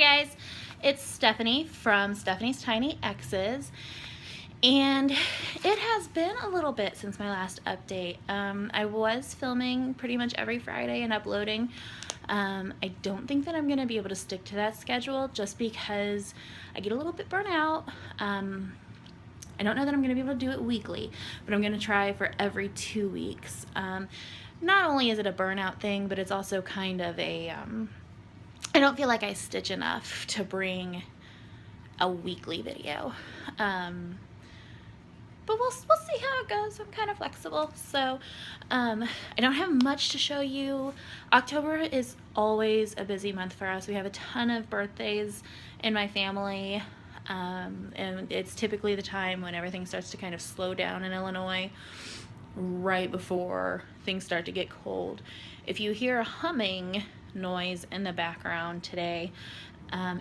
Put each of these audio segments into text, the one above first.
guys, it's Stephanie from Stephanie's Tiny X's, and it has been a little bit since my last update. I was filming pretty much every Friday and uploading. I don't think that I'm going to be able to stick to that schedule just because I get a little bit burnt out. I don't know that I'm going to be able to do it weekly, but I'm going to try for every 2 weeks. Not only is it a burnout thing, but it's also kind of a, I don't feel like I stitch enough to bring a weekly video. But we'll see how it goes. I'm kind of flexible. So I don't have much to show you. October is always a busy month for us. We have a ton of birthdays in my family. And it's typically the time when everything starts to kind of slow down in Illinois, right before things start to get cold. If you hear a humming noise in the background today,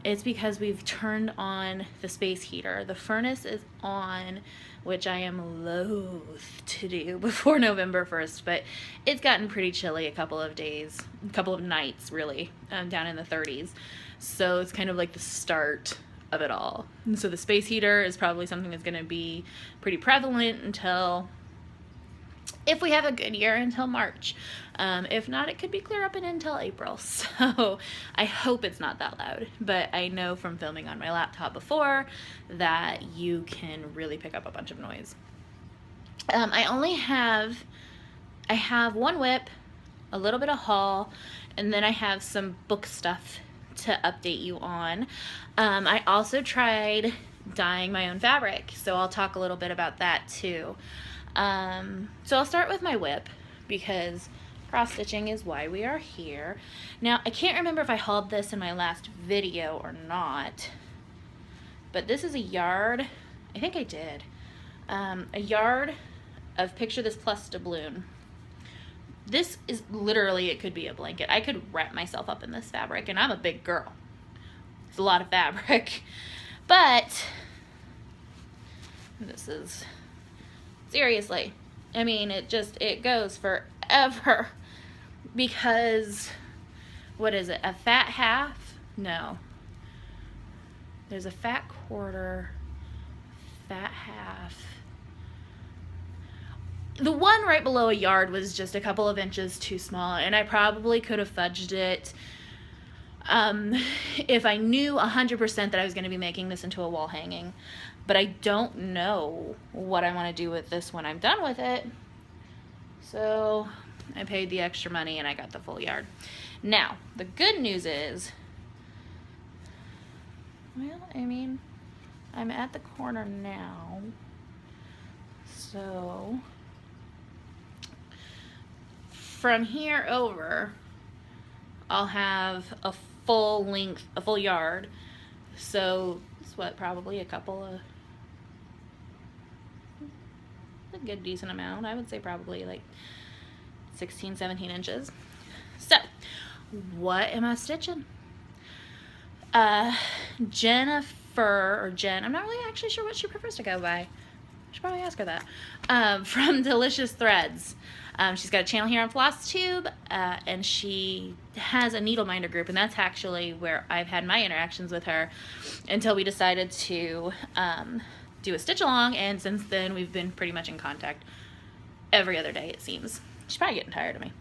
it's because we've turned on the space heater. The furnace is on, which I am loath to do before November 1st, but it's gotten pretty chilly a couple of days, a couple of nights really, down in the 30s. So it's kind of like the start of it all. And so the space heater is probably something that's going to be pretty prevalent until, if we have a good year, until March. If not, it could be clear up and until April. So I hope it's not that loud, but I know from filming on my laptop before that you can really pick up a bunch of noise. I have one WIP, a little bit of haul, and then I have some book stuff to update you on. I also tried dyeing my own fabric, so I'll talk a little bit about that too. So I'll start with my WIP because cross-stitching is why we are here. Now, I can't remember if I hauled this in my last video or not, but this is a yard, I think I did, a yard of Picture This Plus doubloon. This is literally, it could be a blanket. I could wrap myself up in this fabric, and I'm a big girl. It's a lot of fabric, but this is, seriously, I mean, it goes forever because, what is it, a fat half? No. There's a fat quarter, fat half. The one right below a yard was just a couple of inches too small, and I probably could have fudged it if I knew 100% that I was going to be making this into a wall hanging. But I don't know what I want to do with this when I'm done with it. So I paid the extra money and I got the full yard. Now, the good news is, well, I mean, I'm at the corner now. So from here over, I'll have a full length, a full yard. So it's what, probably a good decent amount. I would say probably like 16, 17 inches. So what am I stitching? Jennifer, or Jen, I'm not really actually sure what she prefers to go by. I should probably ask her that. From Delicious Threads. She's got a channel here on FlossTube, and she has a needle minder group, and that's actually where I've had my interactions with her until we decided to do a stitch along, and since then we've been pretty much in contact every other day, it seems. She's probably getting tired of me.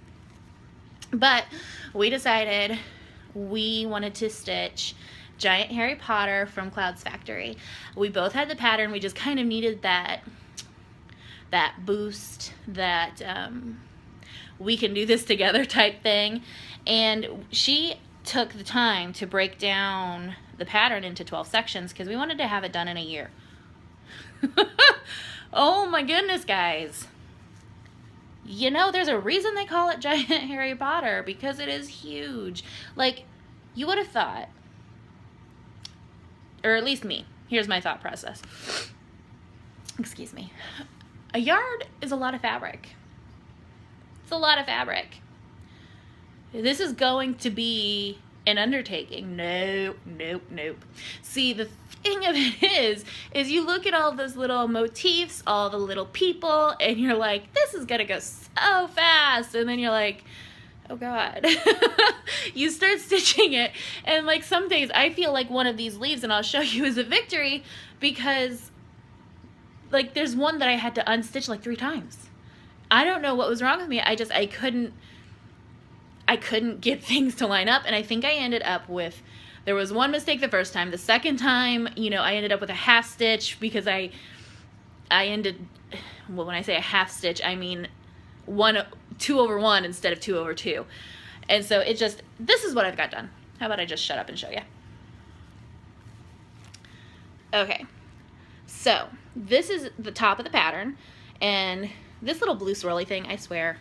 But we decided we wanted to stitch Giant Harry Potter from Cloud's Factory. We both had the pattern, we just kind of needed that boost, that we can do this together type thing. And she took the time to break down the pattern into 12 sections because we wanted to have it done in a year. Oh my goodness, guys. You know, there's a reason they call it Giant Harry Potter, because it is huge. Like, you would have thought, or at least me, here's my thought process. Excuse me. A yard is a lot of fabric. It's a lot of fabric. This is going to be an undertaking. Nope, nope, nope. See, the thing of it is you look at all those little motifs, all the little people, and you're like, this is gonna go so fast. And then you're like, oh God. You start stitching it, and like some days I feel like one of these leaves, and I'll show you, is a victory, because like there's one that I had to unstitch like 3 times. I don't know what was wrong with me. I couldn't get things to line up, and I think I ended up with, there was one mistake the first time. The second time, you know, I ended up with a half stitch because I ended, well, when I say a half stitch, I mean 2 over 1 instead of 2 over 2. And so it just, this is what I've got done. How about I just shut up and show you? Okay, so this is the top of the pattern, and this little blue swirly thing, I swear,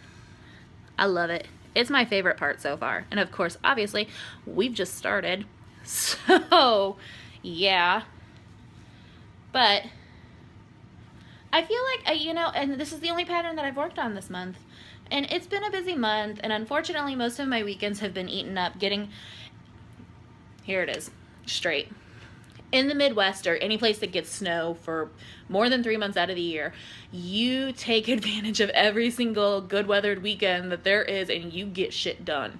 I love it. It's my favorite part so far. And of course, obviously, we've just started. So, yeah. But I feel like, you know, and this is the only pattern that I've worked on this month. And it's been a busy month, and unfortunately, most of my weekends have been eaten up getting, here it is, straight. In the Midwest, or any place that gets snow for more than 3 months out of the year, you take advantage of every single good weathered weekend that there is, and you get shit done.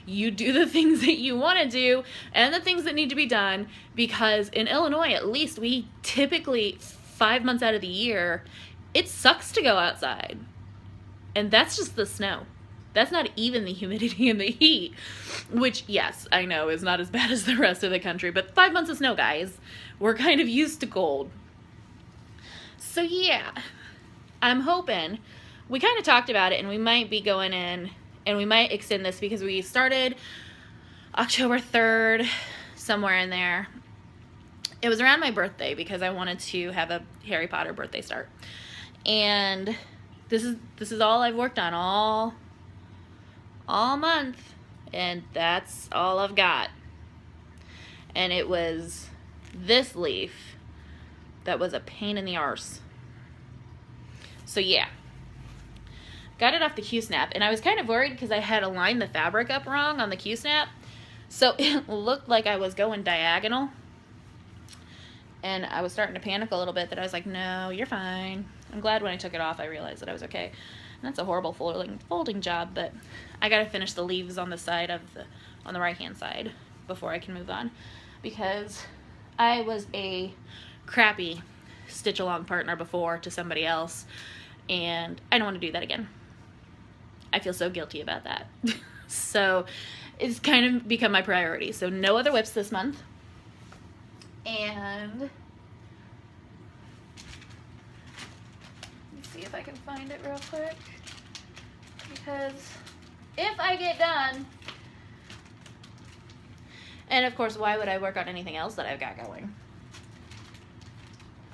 You do the things that you want to do and the things that need to be done, because in Illinois, at least, we typically 5 months out of the year, it sucks to go outside. And that's just the snow. That's not even the humidity and the heat, which, yes, I know is not as bad as the rest of the country, but 5 months of snow, guys. We're kind of used to cold. So, yeah, I'm hoping, we kind of talked about it, and we might be going in, and we might extend this because we started October 3rd, somewhere in there. It was around my birthday because I wanted to have a Harry Potter birthday start. And this is all I've worked on all month, and that's all I've got. And it was this leaf that was a pain in the arse. So yeah, got it off the Q-snap, and I was kind of worried because I had aligned the fabric up wrong on the Q-snap, so it looked like I was going diagonal, and I was starting to panic a little bit that I was like, no, you're fine. I'm glad when I took it off I realized that I was okay. And that's a horrible folding job, but I gotta finish the leaves on the side of on the right hand side before I can move on, because I was a crappy stitch along partner before to somebody else, and I don't want to do that again. I feel so guilty about that. So it's kind of become my priority. So no other WIPs this month. And let me see if I can find it real quick, because if I get done, and of course, why would I work on anything else that I've got going?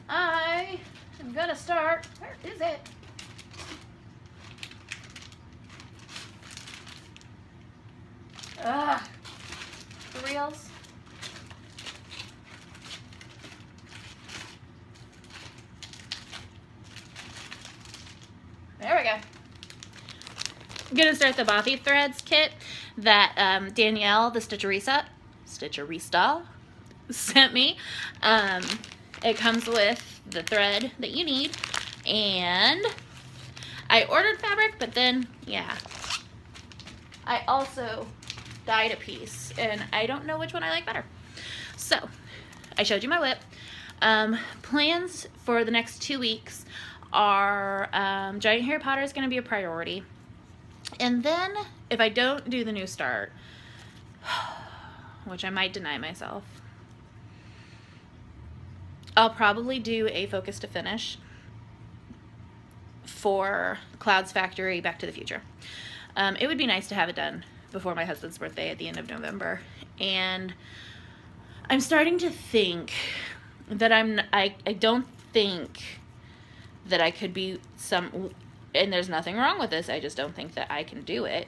I am gonna start, where is it? For reals? There we go. I'm gonna start the Bothy Threads kit that Danielle, the Stitcherista, sent me. It comes with the thread that you need, and I ordered fabric, but then, yeah, I also dyed a piece, and I don't know which one I like better. So, I showed you my WIP. Plans for the next 2 weeks are Giant Harry Potter is going to be a priority. And then, if I don't do the new start, which I might deny myself, I'll probably do a focus to finish for Cloud's Factory Back to the Future. It would be nice to have it done before my husband's birthday at the end of November. And I'm starting to think that I don't think that I could be and there's nothing wrong with this, I just don't think that I can do it.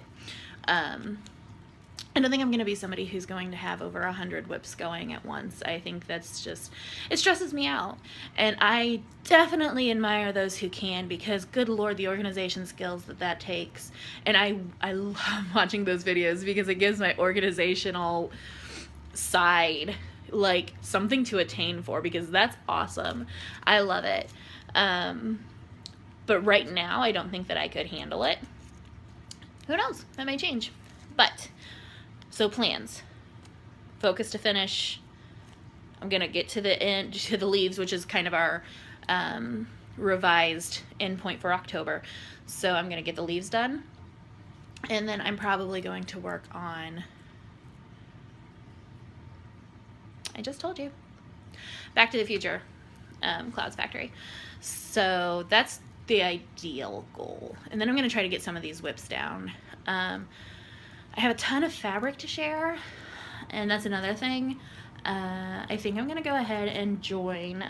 I don't think I'm going to be somebody who's going to have over 100 WIPs going at once. I think that's just, it stresses me out. And I definitely admire those who can, because good Lord, the organization skills that takes. And I love watching those videos because it gives my organizational side like something to attain for, because that's awesome. I love it. But right now, I don't think that I could handle it. who knows, that may change. But, so plans. Focus to finish. I'm going to get to the end, to the leaves, which is kind of our revised endpoint for October. So I'm going to get the leaves done. And then I'm probably going to work on, I just told you, Back to the Future, Clouds Factory. So that's the ideal goal. And then I'm going to try to get some of these WIPs down. I have a ton of fabric to share, and that's another thing. I think I'm going to go ahead and join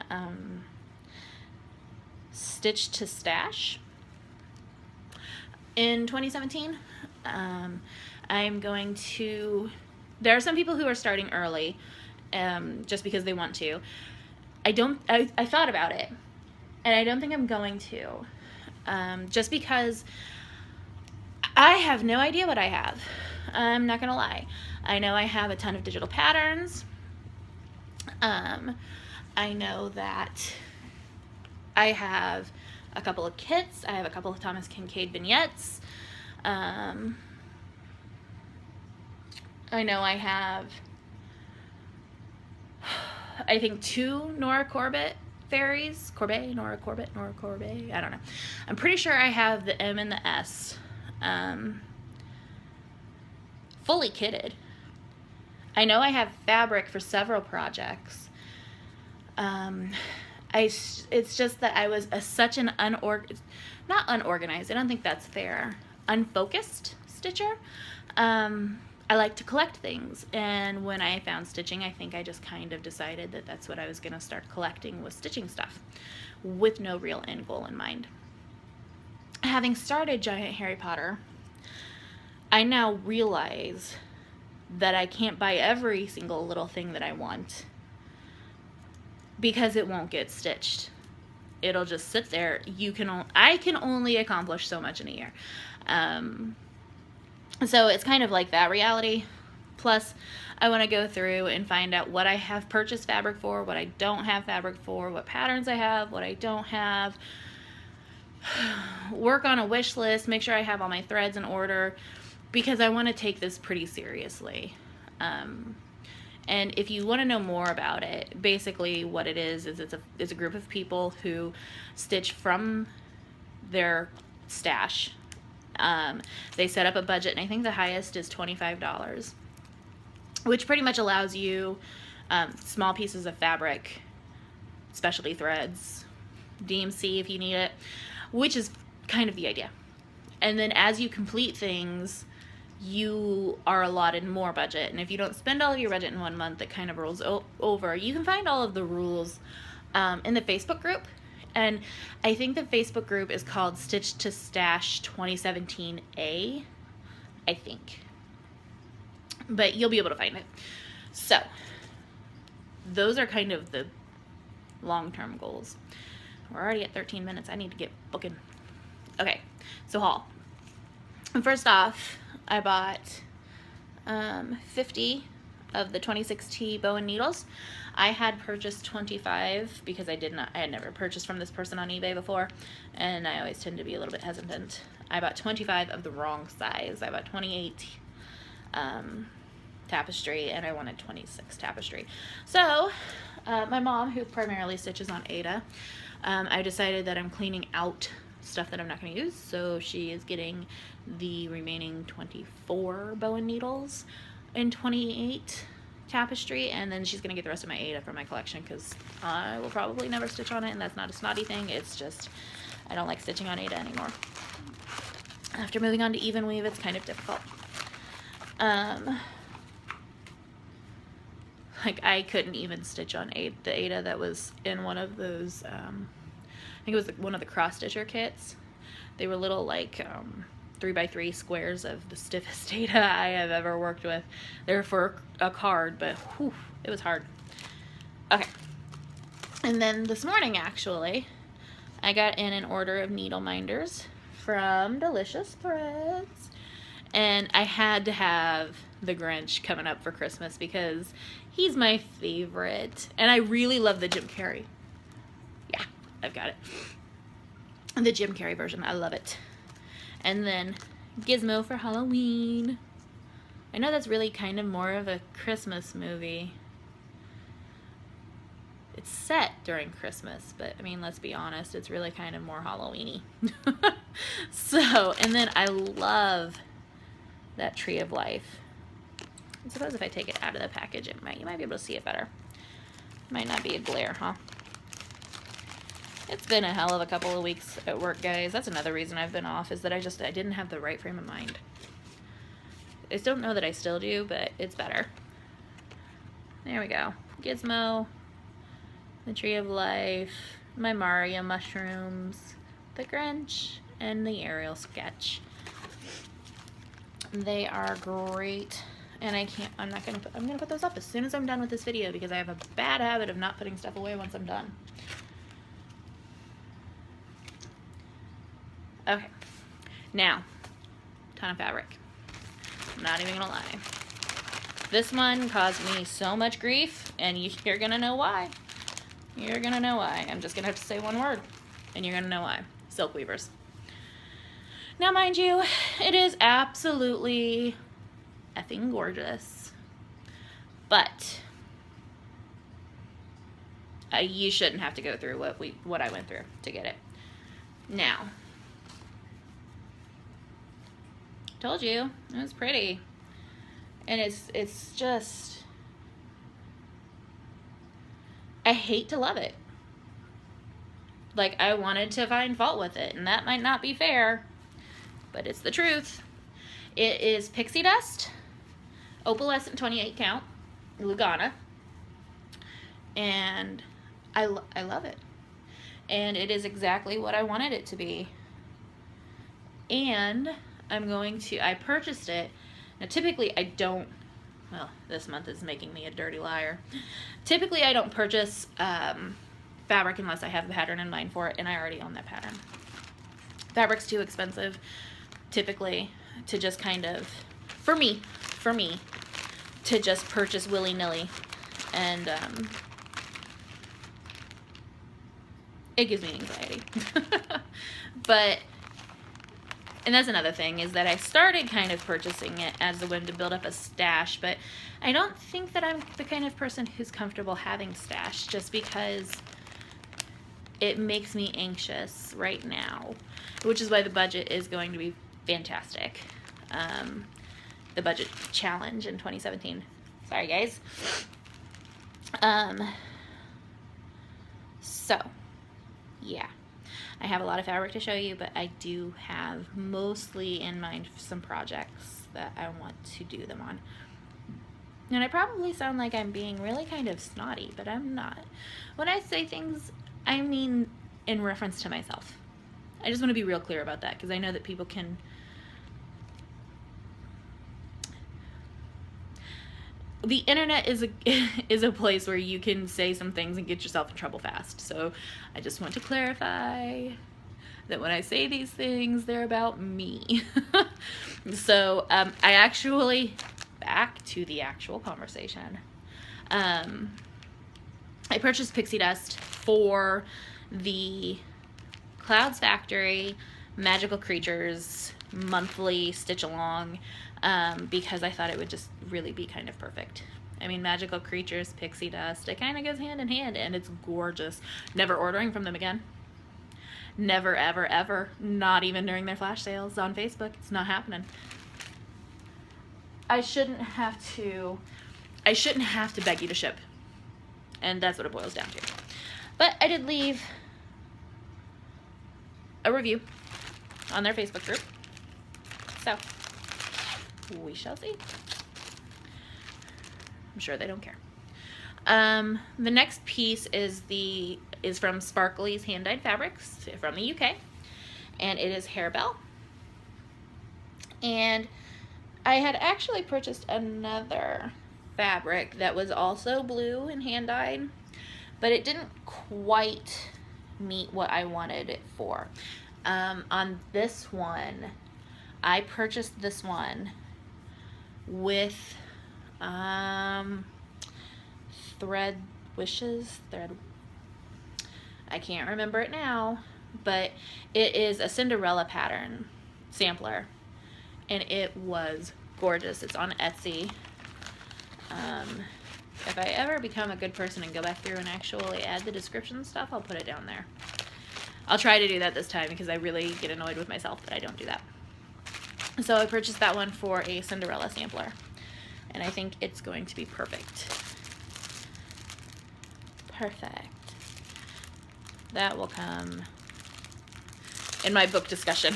Stitch to Stash in 2017. I'm going to, there are some people who are starting early just because they want to. I thought about it, and I don't think I'm going to, just because I have no idea what I have. I'm not gonna lie. I know I have a ton of digital patterns. I know that I have a couple of kits. I have a couple of Thomas Kincaid vignettes. I know I have, I think, 2 Nora Corbett fairies. Nora Corbett, I don't know. I'm pretty sure I have the M and the S fully kitted. I know I have fabric for several projects. It's just that I was such an not unorganized, I don't think that's fair, unfocused stitcher. I like to collect things, and when I found stitching, I think I just kind of decided that that's what I was going to start collecting, was stitching stuff, with no real end goal in mind. Having started Giant Harry Potter, I now realize that I can't buy every single little thing that I want, because it won't get stitched. It'll just sit there. I can only accomplish so much in a year. So it's kind of like that reality. Plus, I want to go through and find out what I have purchased fabric for, what I don't have fabric for, what patterns I have, what I don't have. Work on a wish list, make sure I have all my threads in order, because I want to take this pretty seriously. And if you want to know more about it, basically what it is it's a group of people who stitch from their stash. They set up a budget, and I think the highest is $25, which pretty much allows you small pieces of fabric, specialty threads, DMC if you need it, which is kind of the idea. And then as you complete things, you are allotted more budget, and if you don't spend all of your budget in 1 month, it kind of rolls over. You can find all of the rules in the Facebook group. And I think the Facebook group is called Stitch to Stash 2017A, I think. But you'll be able to find it. So, those are kind of the long-term goals. We're already at 13 minutes. I need to get booking. Okay, so haul. First off, I bought 50 of the 26T bow and needles. I had purchased 25 because I had never purchased from this person on eBay before, and I always tend to be a little bit hesitant. I bought 25 of the wrong size. I bought 28 tapestry, and I wanted 26 tapestry. So my mom, who primarily stitches on Ada, I decided that I'm cleaning out stuff that I'm not going to use, so she is getting the remaining 24 bow and needles and 28 tapestry, and then she's going to get the rest of my Ada from my collection, because I will probably never stitch on it, and that's not a snotty thing, it's just I don't like stitching on Ada anymore. After moving on to even weave, it's kind of difficult. Like, I couldn't even stitch on the Ada that was in one of those, I think it was one of the cross stitcher kits. They were little, like, 3x3 squares of the stiffest Ada I have ever worked with. They were for a card, but whew, it was hard. Okay. And then this morning, actually, I got in an order of needle minders from Delicious Threads. And I had to have the Grinch coming up for Christmas because he's my favorite. And I really love the Jim Carrey. Yeah, I've got it. The Jim Carrey version. I love it. And then Gizmo for Halloween. I know that's really kind of more of a Christmas movie. It's set during Christmas, but I mean, let's be honest, it's really kind of more Halloween-y. So, and then I love that Tree of Life. I suppose if I take it out of the package, you might be able to see it better. Might not be a glare, huh? It's been a hell of a couple of weeks at work, guys. That's another reason I've been off, is that I didn't have the right frame of mind. I don't know that I still do, but it's better. There we go. Gizmo, the Tree of Life, my Mario mushrooms, the Grinch, and the Ariel sketch. They are great. And I'm gonna put those up as soon as I'm done with this video, because I have a bad habit of not putting stuff away once I'm done. Okay, now, ton of fabric. I'm not even gonna lie. This one caused me so much grief, and you're gonna know why. You're gonna know why. I'm just gonna have to say one word, and you're gonna know why. Silk weavers. Now, mind you, it is absolutely effing gorgeous, but you shouldn't have to go through what I went through to get it. Now, told you it was pretty, and it's just, I hate to love it. Like, I wanted to find fault with it, and that might not be fair, but it's the truth. It is pixie dust, opalescent 28 count, Lugana, and I love it. And it is exactly what I wanted it to be. And I purchased it. Now, typically I don't, well, this month is making me a dirty liar. Typically I don't purchase fabric unless I have a pattern in mind for it, and I already own that pattern. Fabric's too expensive, typically, to just kind of, for me, to just purchase willy-nilly. And it gives me anxiety. And that's another thing, is that I started kind of purchasing it as a whim to build up a stash, but I don't think that I'm the kind of person who's comfortable having stash, just because it makes me anxious right now, which is why the budget is going to be fantastic. The budget challenge in 2017. Sorry, guys. So, yeah. I have a lot of fabric to show you, but I do have mostly in mind some projects that I want to do them on. And I probably sound like I'm being really kind of snotty, but I'm not. When I say things, I mean in reference to myself. I just want to be real clear about that, because I know that people can... The internet is a place where you can say some things and get yourself in trouble fast. So I just want to clarify that when I say these things, they're about me. So I actually, back to the actual conversation. I purchased pixie dust for the Clouds Factory Magical Creatures monthly stitch along, because I thought it would just really be kind of perfect. I mean, Magical Creatures, pixie dust, it kind of goes hand in hand, and it's gorgeous. Never ordering from them again. Never, ever, ever. Not even during their flash sales on Facebook. It's not happening. I shouldn't have to beg you to ship. And that's what it boils down to. But I did leave a review on their Facebook group. So, we shall see. I'm sure they don't care. The next piece is from Sparkly's Hand Dyed Fabrics from the UK, and it is Harebell. And I had actually purchased another fabric that was also blue and hand dyed, but it didn't quite meet what I wanted it for. On this one, I purchased this one with thread wishes, I can't remember it now, but it is a Cinderella pattern sampler, and it was gorgeous. It's on Etsy. If I ever become a good person and go back through and actually add the description stuff, I'll put it down there. I'll try to do that this time because I really get annoyed with myself that I don't do that. So I purchased that one for a Cinderella sampler, and I think it's going to be perfect. Perfect. That will come in my book discussion.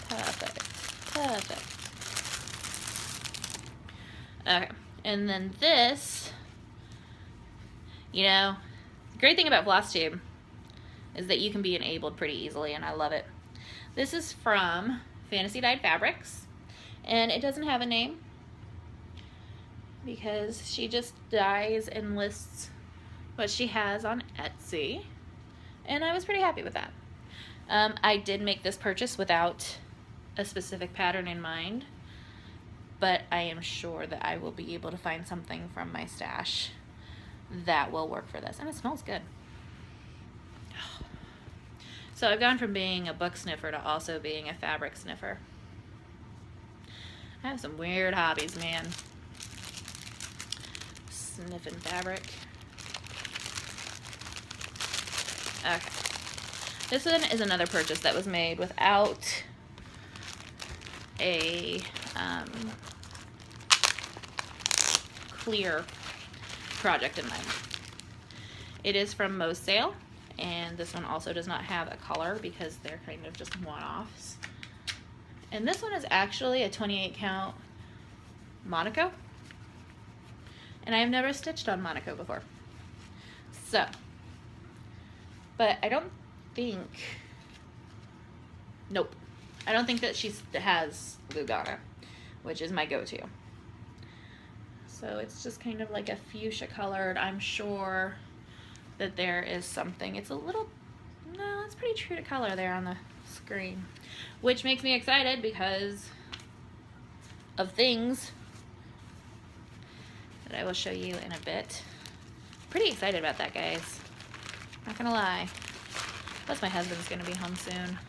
Perfect. Perfect. Okay. And then this, you know, the great thing about FlossTube is that you can be enabled pretty easily, and I love it. This is from Fantasy Dyed Fabrics, and it doesn't have a name because she just dyes and lists what she has on Etsy, and I was pretty happy with that. I did make this purchase without a specific pattern in mind, but I am sure that I will be able to find something from my stash that will work for this, and it smells good. So I've gone from being a book sniffer to also being a fabric sniffer. I have some weird hobbies, man. Sniffing fabric. Okay. This one is another purchase that was made without a clear project in mind. It is from Mo's Sale, and this one also does not have a color because they're kind of just one-offs. And this one is actually a 28 count Monaco, and I have never stitched on Monaco before. So, but I don't think, nope, I don't think that she has Lugana, which is my go-to. So it's just kind of like a fuchsia colored. I'm sure that there is something. It's a little, no, it's pretty true to color there on the screen, which makes me excited because of things that I will show you in a bit. Pretty excited about that, guys. Not gonna lie. Plus my husband's gonna be home soon,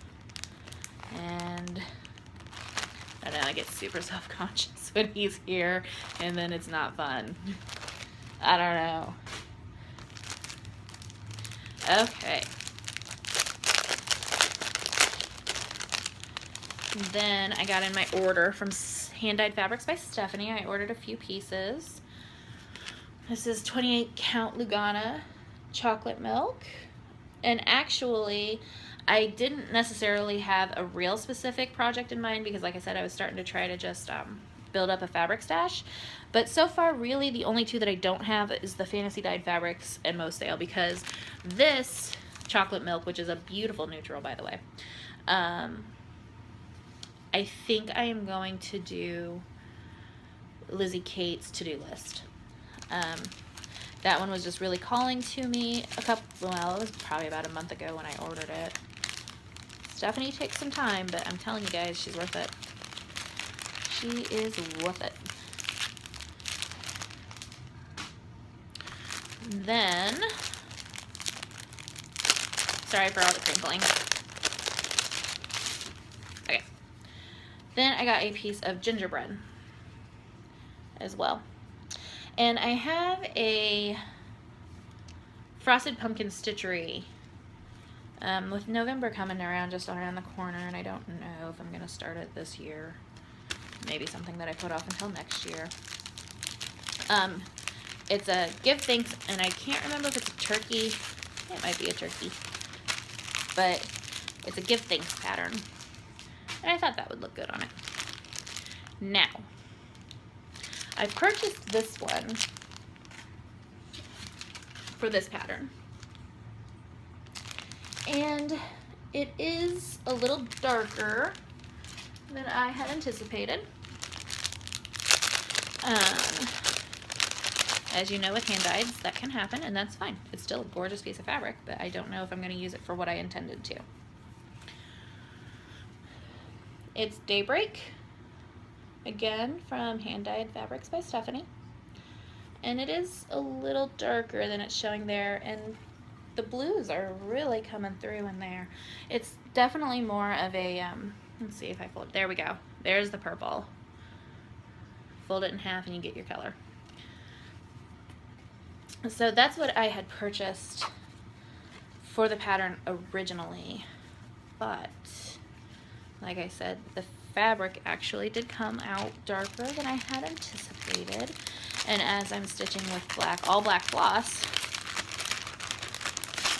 and I don't know, I get super self-conscious when he's here, and then it's not fun. I don't know. Okay. Then I got in my order from Hand Dyed Fabrics by Stephanie. I ordered a few pieces. This is 28 count Lugana chocolate milk. And actually, I didn't necessarily have a real specific project in mind because, like I said, I was starting to try to just build up a fabric stash. But so far, really, the only two that I don't have is the Fantasy Dyed Fabrics and Mo's Sale, because this chocolate milk, which is a beautiful neutral, by the way, I think I am going to do Lizzie Kate's to-do list. That one was just really calling to me well, it was probably about a month ago when I ordered it. Stephanie takes some time, but I'm telling you guys, she's worth it. She is worth it. Then, sorry for all the crinkling. Okay. Then I got a piece of gingerbread as well. And I have a frosted pumpkin stitchery with November coming around just around the corner, and I don't know if I'm going to start it this year. Maybe something that I put off until next year. It's a give thanks, and I can't remember if it's a turkey. It might be a turkey. But it's a give thanks pattern. And I thought that would look good on it. Now, I purchased this one for this pattern. And it is a little darker than I had anticipated. As you know, with hand dyes, that can happen, and that's fine. It's still a gorgeous piece of fabric, but I don't know if I'm going to use it for what I intended to. It's Daybreak, again from Hand Dyed Fabrics by Stephanie, and it is a little darker than it's showing there, and the blues are really coming through in there. It's definitely more of a Let's see if I fold. There we go. There's the purple. Fold it in half and you get your color. So that's what I had purchased for the pattern originally, but like I said, the fabric actually did come out darker than I had anticipated, and as I'm stitching with all black floss,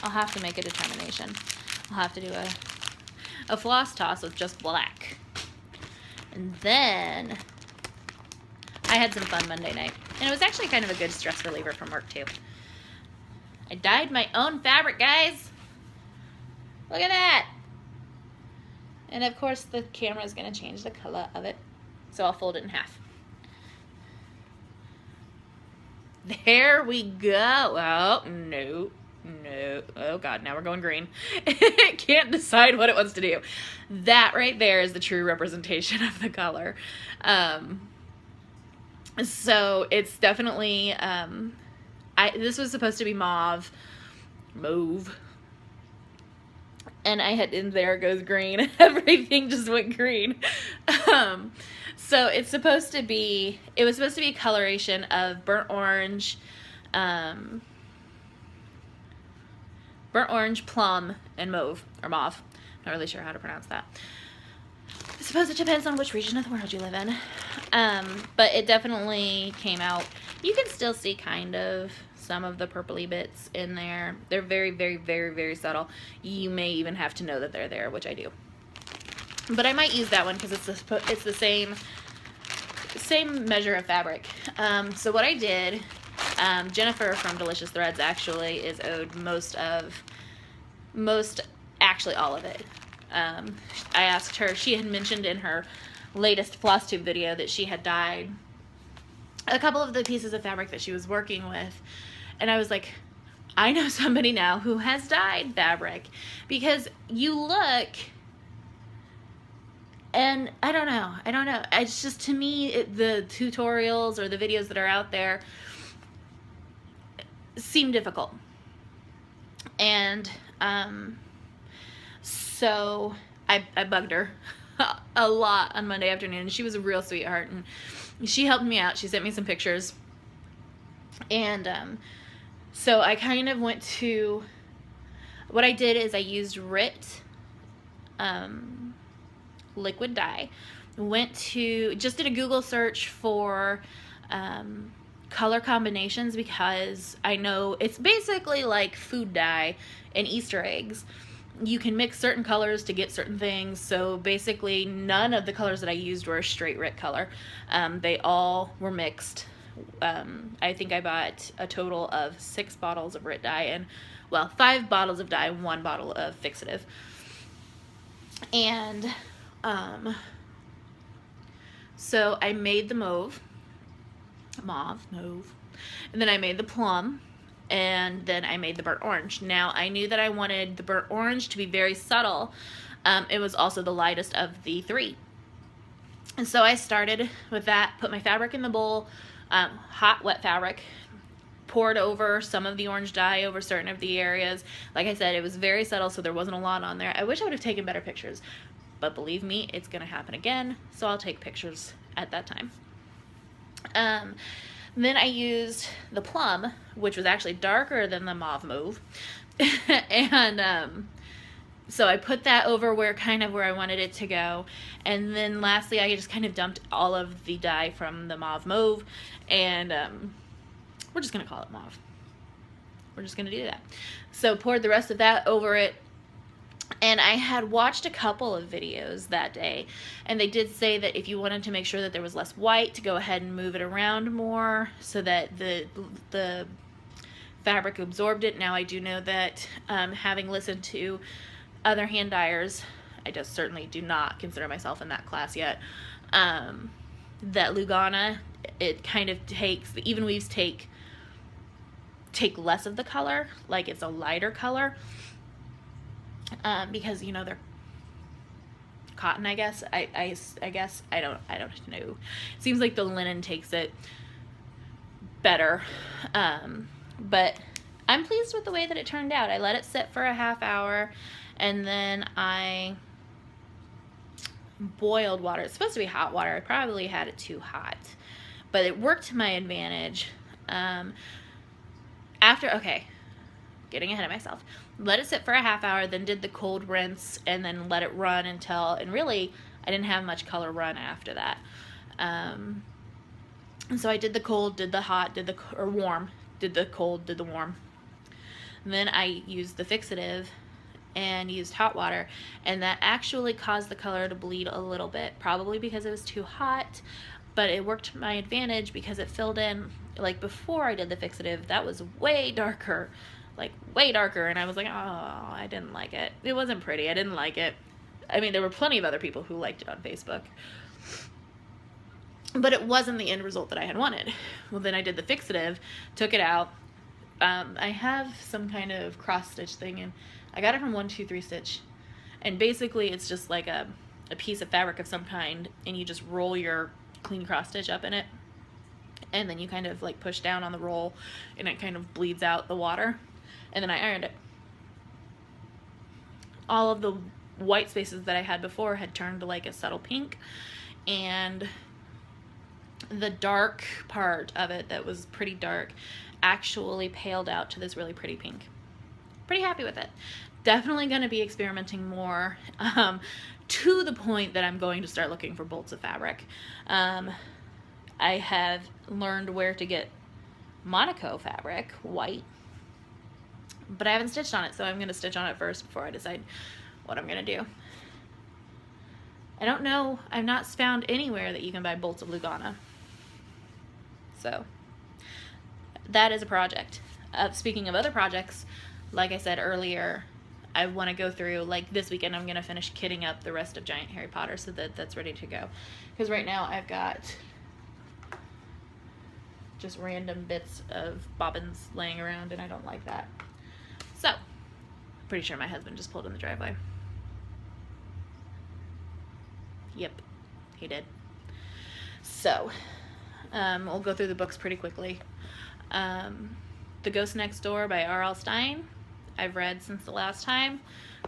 I'll have to make a determination. I'll have to do a floss toss with just black. And then I had some fun Monday night, and it was actually kind of a good stress reliever from work too. I dyed my own fabric, guys. Look at that. And of course the camera is going to change the color of it, so I'll fold it in half. There we go. Oh, no. Oh God, now we're going green. It can't decide what it wants to do. That right there is the true representation of the color. So it's definitely, this was supposed to be mauve, and I had, and there goes green. Everything just went green. So it's supposed to be, it was supposed to be coloration of burnt orange, plum, and mauve. Not really sure how to pronounce that. I suppose it depends on which region of the world you live in. But it definitely came out. You can still see kind of some of the purpley bits in there. They're very, very, very, very subtle. You may even have to know that they're there, which I do. But I might use that one because it's the same measure of fabric. So what I did, Jennifer from Delicious Threads actually is owed actually all of it. I asked her, she had mentioned in her latest FlossTube video that she had dyed a couple of the pieces of fabric that she was working with, and I was like, I know somebody now who has dyed fabric, because you look, and I don't know, it's just, to me, the tutorials or the videos that are out there seem difficult, and so I bugged her a lot on Monday afternoon, and she was a real sweetheart, and she helped me out. She sent me some pictures, and so I kind of went to, what I did is I used RIT liquid dye, just did a Google search for color combinations, because I know it's basically like food dye and Easter eggs. You can mix certain colors to get certain things. So basically none of the colors that I used were a straight RIT color. They all were mixed. I think I bought a total of 6 bottles of RIT dye, and, well, 5 bottles of dye, 1 bottle of fixative. And so I made the mauve, and then I made the plum, and then I made the burnt orange. Now, I knew that I wanted the burnt orange to be very subtle. It was also the lightest of the 3. And so I started with that, put my fabric in the bowl, hot, wet fabric, poured over some of the orange dye over certain of the areas. Like I said, it was very subtle, so there wasn't a lot on there. I wish I would have taken better pictures, but believe me, it's going to happen again, so I'll take pictures at that time. Then I used the plum, which was actually darker than the mauve, and so I put that over where I wanted it to go. And then lastly, I just kind of dumped all of the dye from the mauve, and we're just gonna call it mauve. We're just gonna do that. So poured the rest of that over it. And I had watched a couple of videos that day, and they did say that if you wanted to make sure that there was less white, to go ahead and move it around more so that the fabric absorbed it. Now, I do know that, having listened to other hand dyers, I just certainly do not consider myself in that class yet, that Lugana, it kind of takes, the even weaves take less of the color, like it's a lighter color. Because, you know, they're cotton, I guess. I guess I don't know. It seems like the linen takes it better. But I'm pleased with the way that it turned out. I let it sit for a half hour, and then I boiled water. It's supposed to be hot water. I probably had it too hot, but it worked to my advantage. Okay, getting ahead of myself. Let it sit for a half hour, then did the cold rinse, and then let it run until, and really, I didn't have much color run after that. And so I did the cold, did the hot, warm, did the cold, did the warm. And then I used the fixative and used hot water, and that actually caused the color to bleed a little bit, probably because it was too hot, but it worked to my advantage because it filled in. Like before I did the fixative, that was way darker, and I was like, oh, I didn't like it. It wasn't pretty. I didn't like it. I mean, there were plenty of other people who liked it on Facebook, but it wasn't the end result that I had wanted. Well, then I did the fixative, took it out. I have some kind of cross stitch thing, and I got it from 123 Stitch, and basically it's just like a piece of fabric of some kind, and you just roll your clean cross stitch up in it, and then you kind of like push down on the roll, and it kind of bleeds out the water, and then I ironed it. All of the white spaces that I had before had turned to like a subtle pink, and the dark part of it that was pretty dark actually paled out to this really pretty pink. Pretty happy with it. Definitely going to be experimenting more, to the point that I'm going to start looking for bolts of fabric. I have learned where to get Monaco fabric, white, but I haven't stitched on it, so I'm going to stitch on it first before I decide what I'm going to do. I don't know. I've not found anywhere that you can buy bolts of Lugana. So that is a project. Speaking of other projects, like I said earlier, I want to go through, like this weekend I'm going to finish kitting up the rest of Giant Harry Potter so that that's ready to go. Because right now I've got just random bits of bobbins laying around, and I don't like that. So, pretty sure my husband just pulled in the driveway. Yep, he did. So, we'll go through the books pretty quickly. The Ghost Next Door by R.L. Stine, I've read since the last time.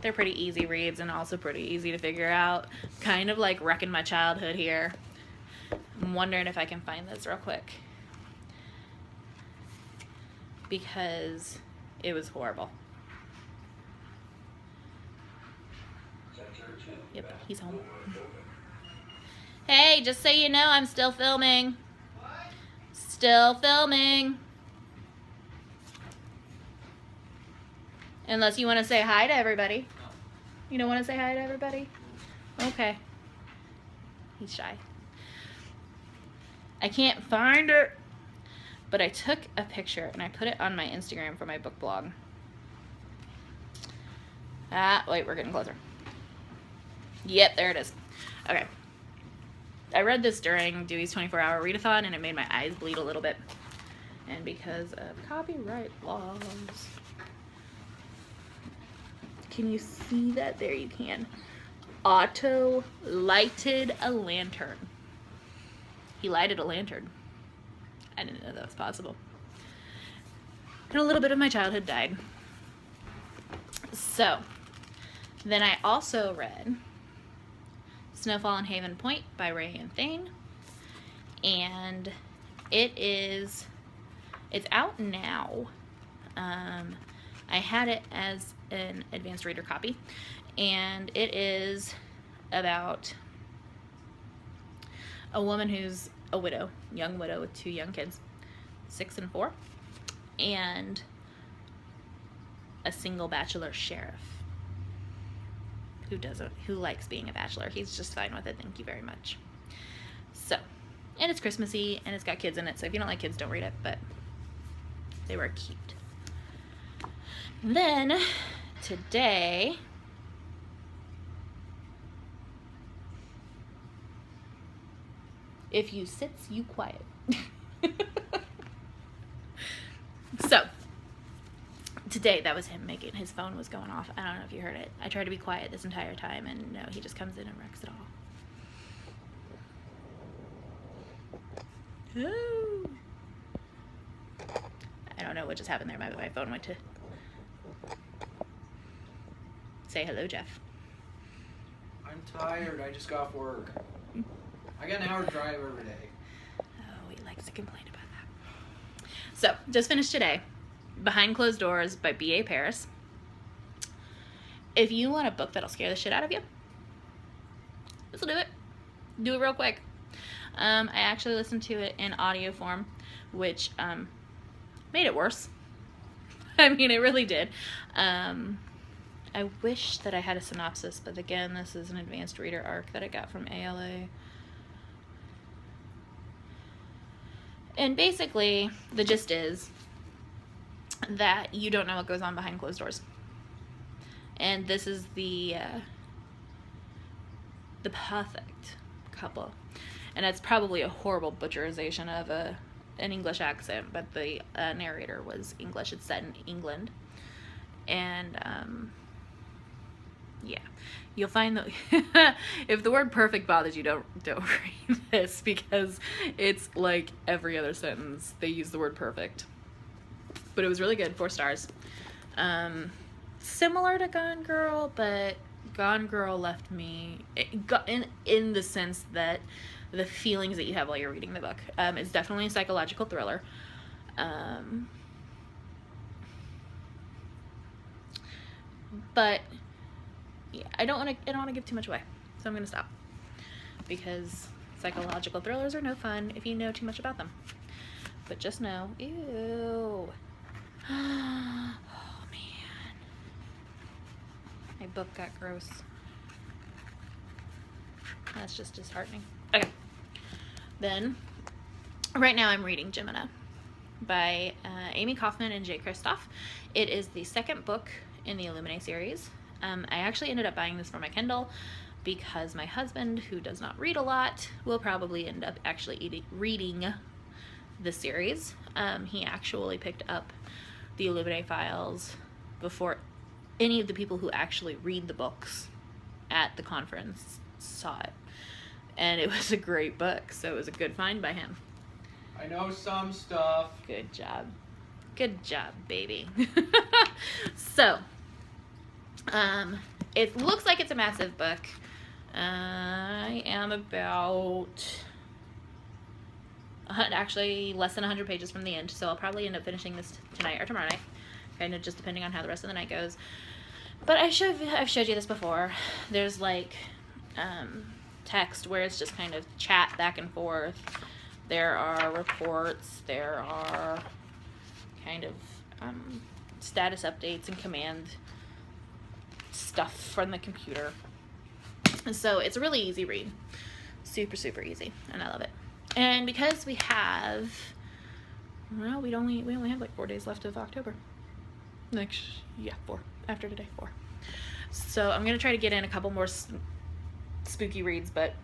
They're pretty easy reads and also pretty easy to figure out. Kind of like wrecking my childhood here. I'm wondering if I can find this real quick, because it was horrible. Yep, he's home. Hey, just so you know, I'm still filming. Still filming. Unless you want to say hi to everybody. You don't want to say hi to everybody? Okay. He's shy. I can't find it, but I took a picture and I put it on my Instagram for my book blog. Wait, we're getting closer. Yep, there it is. Okay. I read this during Dewey's 24-hour readathon, and it made my eyes bleed a little bit. And because of copyright laws. Can you see that? There you can. Otto lighted a lantern. He lighted a lantern. I didn't know that was possible. And a little bit of my childhood died. So, then I also read Snowfall on Haven Point by Ray and Thane. And it's out now. I had it as an advanced reader copy, and it is about a woman who's a widow, young widow with 2 young kids, 6 and 4, and a single bachelor sheriff who likes being a bachelor. He's just fine with it, thank you very much. So, and it's Christmassy, and it's got kids in it, so if you don't like kids, don't read it, but they were cute. Then, today, if you sits, you quiet. So, today, that was him making, his phone was going off. I don't know if you heard it. I tried to be quiet this entire time, and no, he just comes in and wrecks it all. Ooh. I don't know what just happened there. My phone went to say hello, Jeff. I'm tired. I just got off work. I got an hour drive every day. Oh, he likes to complain about that. So, just finished today. Behind Closed Doors by B.A. Paris. If you want a book that'll scare the shit out of you, this will do it. Do it real quick. I actually listened to it in audio form, which made it worse. I mean, it really did. I wish that I had a synopsis, but again, this is an advanced reader arc that I got from ALA. And basically, the gist is that you don't know what goes on behind closed doors. And this is the perfect couple. And it's probably a horrible butcherization of an English accent, but the narrator was English. It's set in England. And yeah, you'll find that if the word perfect bothers you, don't read this, because it's like every other sentence they use the word perfect. But it was really good. 4 stars. Similar to Gone Girl, but Gone Girl left me in the sense that the feelings that you have while you're reading the book. It's definitely a psychological thriller. But yeah, I don't want to give too much away, so I'm gonna stop, because psychological thrillers are no fun if you know too much about them. But just know, ew. Oh man, my book got gross. That's just disheartening. Okay, then right now I'm reading Gemina by Amy Kaufman and Jay Kristoff. It is the second book in the Illuminae series. I actually ended up buying this for my Kindle because my husband, who does not read a lot, will probably end up actually reading the series. He actually picked up the Illuminae files before any of the people who actually read the books at the conference saw it. And it was a great book, so it was a good find by him. I know some stuff. Good job. Good job, baby. So, it looks like it's a massive book. I am about actually less than 100 pages from the end, so I'll probably end up finishing this tonight or tomorrow night, kind of just depending on how the rest of the night goes. But I've showed you this before. There's like text where it's just kind of chat back and forth. There are reports. There are kind of status updates and command stuff from the computer. And so it's a really easy read. Super, super easy. And I love it. And because we have, well, we only have like 4 days left of October. Next, yeah, 4. After today, 4. So I'm going to try to get in a couple more spooky reads, but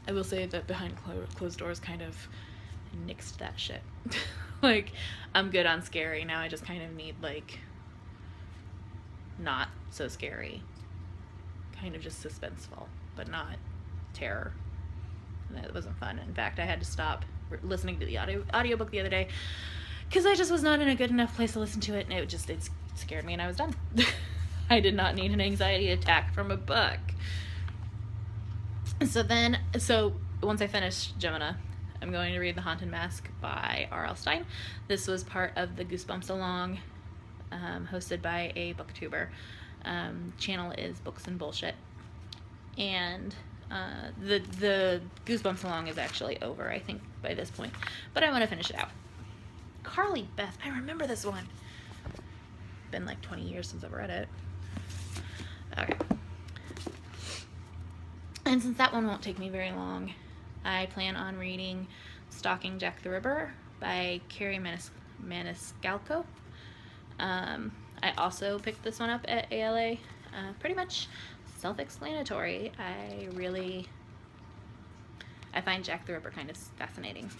I will say that Behind Closed Doors kind of nixed that shit. Like, I'm good on scary. Now I just kind of need, like, not so scary. Kind of just suspenseful, but not terror. And that wasn't fun. In fact, I had to stop listening to the audiobook the other day because I just was not in a good enough place to listen to it, and it scared me, and I was done. I did not need an anxiety attack from a book. So once I finish Gemina, I'm going to read The Haunted Mask by R.L. Stine. This was part of the Goosebumps Along, hosted by a booktuber. Channel is Books and Bullshit. And the Goosebumps Along is actually over, I think, by this point. But I want to finish it out. Carly Beth, I remember this one. Been like 20 years since I've read it. Okay. And since that one won't take me very long, I plan on reading Stalking Jack the Ripper by Carrie Maniscalco. I also picked this one up at ALA. Pretty much self-explanatory. I find Jack the Ripper kind of fascinating.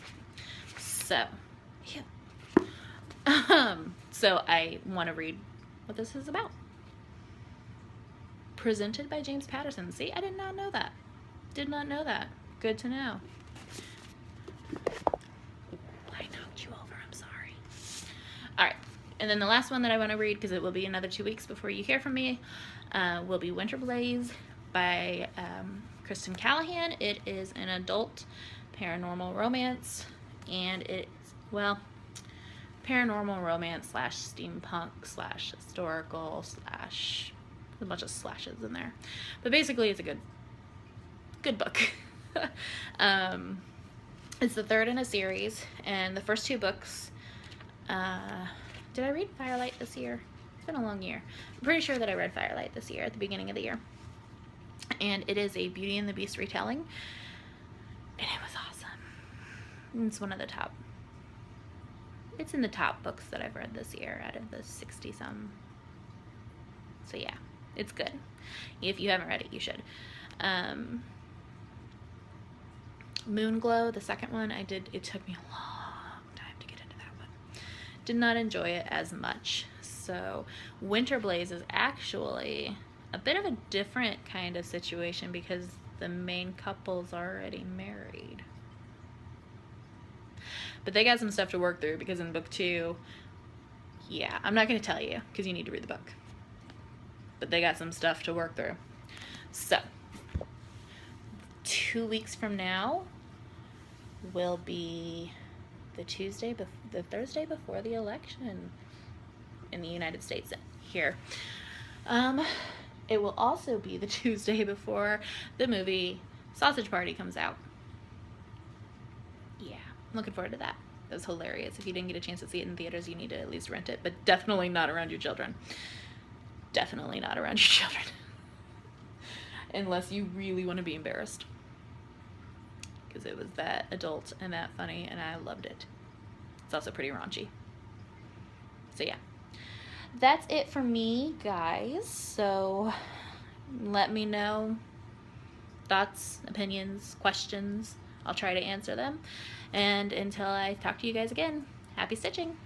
So, yeah. So I want to read what this is about. Presented by James Patterson. See, I did not know that. Did not know that. Good to know. I knocked you over. I'm sorry. All right. And then the last one that I want to read, because it will be another 2 weeks before you hear from me, will be Winter Blaze by Kristen Callahan. It is an adult paranormal romance, and it's, well, paranormal romance slash steampunk slash historical slash a bunch of slashes in there, but basically it's a good book. It's the third in a series, and the first two books, did I read Firelight this year? It's been a long year. I'm pretty sure that I read Firelight this year at the beginning of the year, and it is a Beauty and the Beast retelling, and it was awesome. It's one of the top, it's in the top books that I've read this year out of the 60 some. So yeah, it's good. If you haven't read it, you should. Moonglow, the second one, it took me a long time to get into that one. Did not enjoy it as much. So Winter Blaze is actually a bit of a different kind of situation because the main couple's already married. But they got some stuff to work through because in book 2, yeah, I'm not going to tell you because you need to read the book. But they got some stuff to work through. So 2 weeks from now will be the Thursday before the election in the United States here. It will also be the Tuesday before the movie Sausage Party comes out. Yeah, I'm looking forward to that. That was hilarious. If you didn't get a chance to see it in theaters, you need to at least rent it, but definitely not around your children. Definitely not around your children. Unless you really want to be embarrassed. Because it was that adult and that funny, and I loved it. It's also pretty raunchy. So yeah. That's it for me, guys. So let me know thoughts, opinions, questions. I'll try to answer them. And until I talk to you guys again, happy stitching!